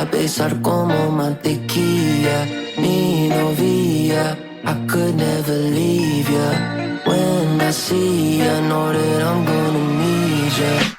a besar como mantequilla. Mi novia, I could never leave ya. When I see ya, know that I'm gonna need ya.